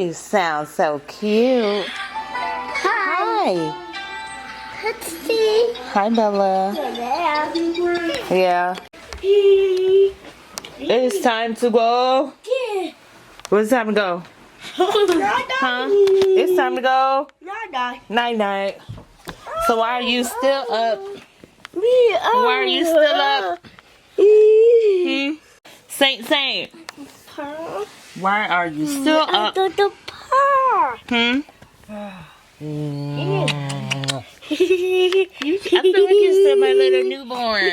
You sound so cute. Hi. Hi, Bella. Yeah. It's time to go. What's time to go? Huh? It's time to go. Night night. So why are you still up? Why are you still up? Saint. Why are you still up? I feel like you're still my little newborn.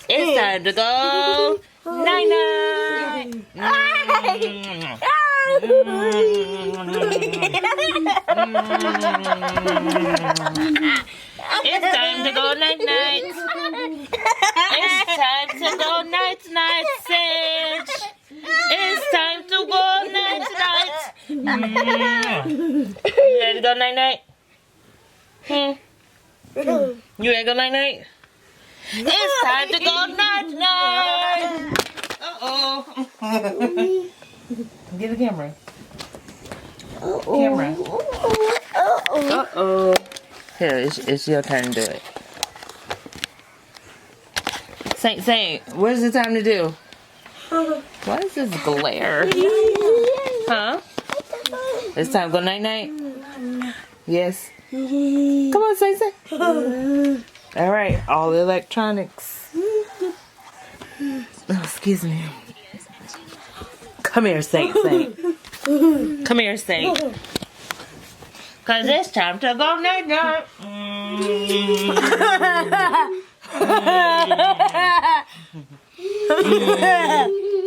It's time to go. Night night. It's time to go night night. It's time to go night night, Sage. It's time to go night night. You ready to go night night? You ready to go night night? It's time to go night night. Uh-oh. Get the camera. Camera. Uh-oh. Here, it's your turn to do it. Saint, what is it time to do? What is this glare? Huh? It's time to go night night? Yes. Come on, Saint. Alright, all the electronics. Oh, excuse me. Come here, Saint. Come here, Saint. Cause it's time to go night night.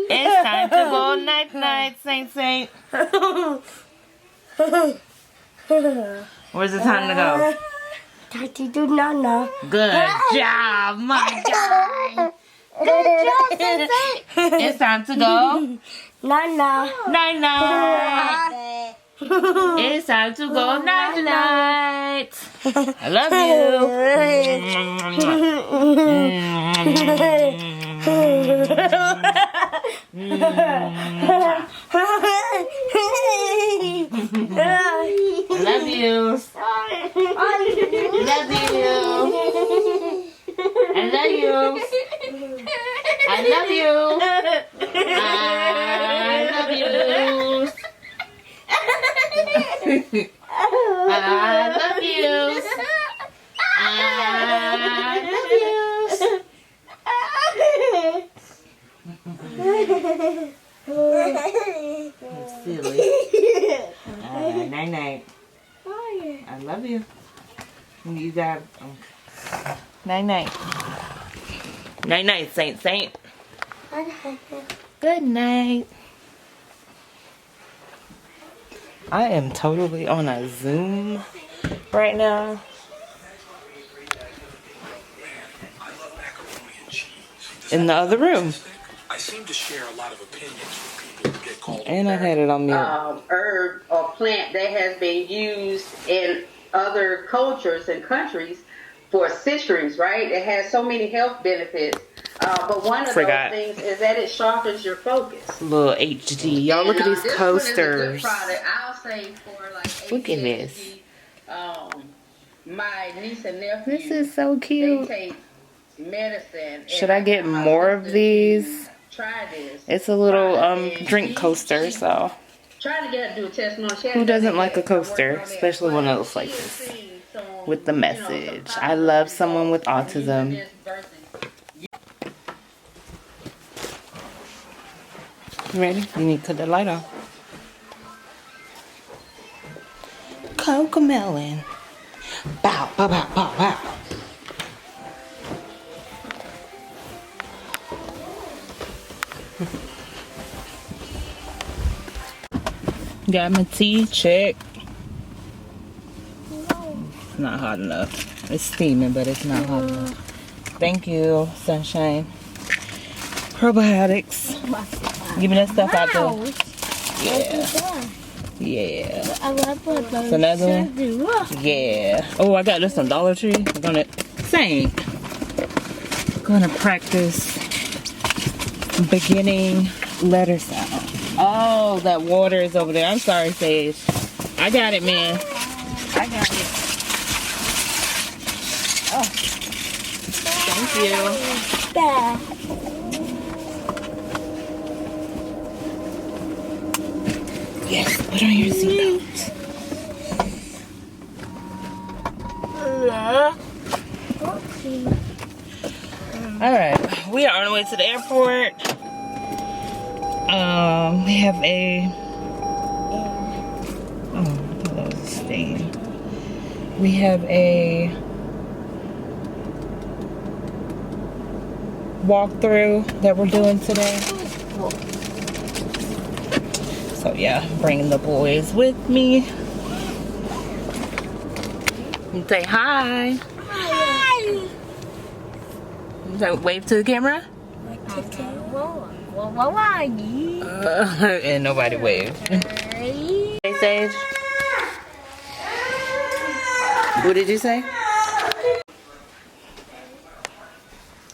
It's time to go night night, Saint. Where's the time to go? Time to do nana. Good job, my guy. Good job, Saint. It's time to go. Nana. Night night. It's time to go night night. I love you. I love you. I love you. Silly. Night night. I love you. You got night night. Night night, Saint. Good night. I am totally on a Zoom right now. In the other room. I seem to share a lot of opinions with people who get called. And I had it on mute. Herb or plant that has been used in other cultures and countries for centuries, right? It has so many health benefits. But one of those things is that it sharpens your focus. Little HD. Y'all look at these coasters. I'll say for like look at this. My niece and nephew. This is so cute. They take medicine. Should I get more of these? Try this. It's a little drink coaster, so. Try to get her to do a testimony. Who doesn't like a coaster, especially one that looks like this, with the message? I love someone with autism. You ready? You need to cut the light off. Cocomelon. Bow, bow, bow, bow, bow. Got my tea, check. It's not hot enough. It's steaming, but it's not hot enough. Thank you, Sunshine. Probiotics. Give me that stuff out there. Yeah. I love what It's another one? Yeah. Oh, I got this from Dollar Tree. I'm gonna practice Beginning letter sound. Oh, that water is over there. I'm sorry, Sage. I got it, man. I got it. Oh. Thank you. Yes, put on your seatbelt. Alright, we are on the way to the airport. We have a that was a stain. We have a walkthrough that we're doing today. So yeah, bringing the boys with me. Say hi. Hi. So wave to the camera. And nobody waved. Hey, Sage. What did you say?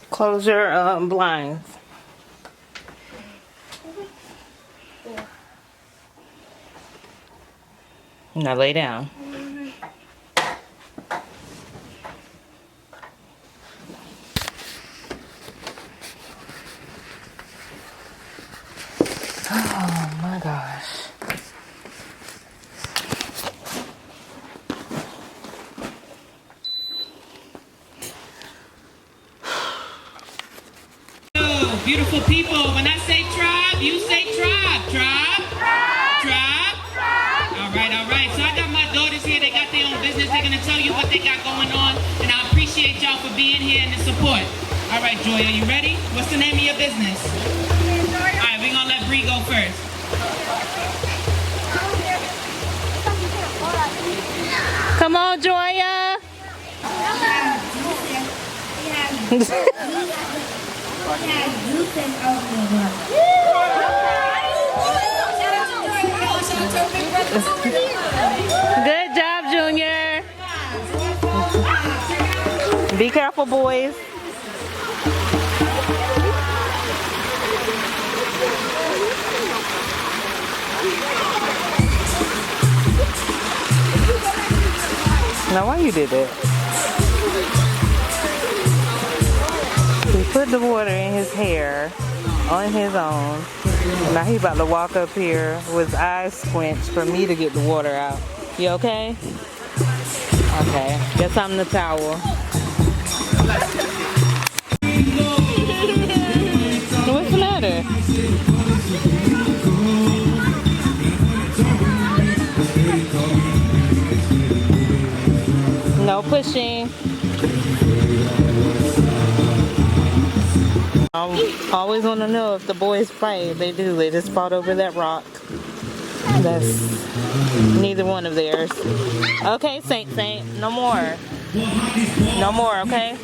Close your blinds. Now lay down. Oh my gosh. Beautiful people, when I say tribe, you say tribe. Tribe? Tribe? All right. So I got my daughters here. They got their own business. They're going to tell you what they got going on. And I appreciate y'all for being here and the support. All right, Joy, are you ready? What's the name of your business? All right, we're going to let Bree go first. Come on, Joya. Good job, Junior. Be careful, boys. Now, why you did that? He put the water in his hair on his own. Now he about to walk up here with his eyes squinted for me to get the water out. You okay? Okay. Guess I'm the towel. What's the matter? No pushing. I always want to know if the boys fight. They do. They just fought over that rock. That's neither one of theirs. Okay, Saint. No more. No more, okay?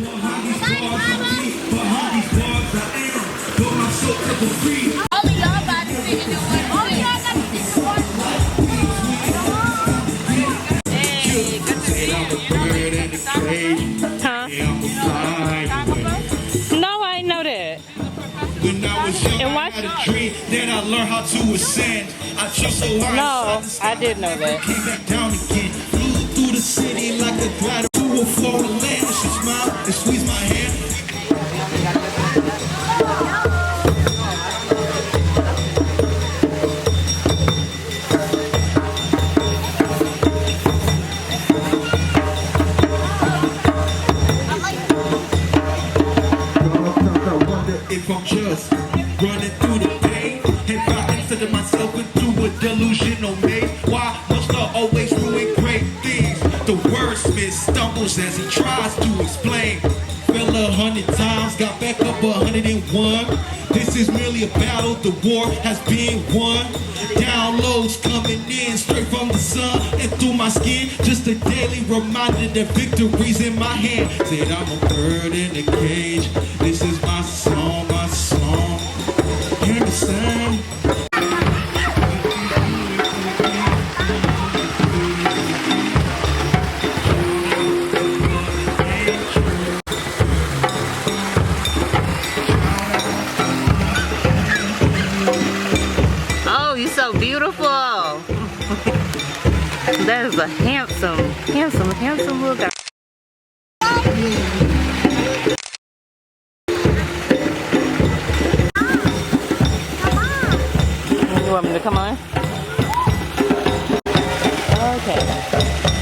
Huh? No, I know that. When I was young, And I why? had a dream, then I learned how to ascend. I chose so hard. No, I did know that. Came back down again. Flew through the city like a glider to a Florida land. She smiled and squeezed my hand. If I'm just running through the pain, if I consider myself into a delusional maze, why must I always ruin great things? The wordsmith stumbles as he tries to explain. Fell 100 times, got back up 101. This is merely a battle, the war has been won. Downloads coming in straight from the sun and through my skin. Just a daily reminder that victory's in my hand. Said I'm a bird in a cage. This is my song, my song. Hear the sound. so beautiful. That is a handsome little guy. You want me to come on? Okay.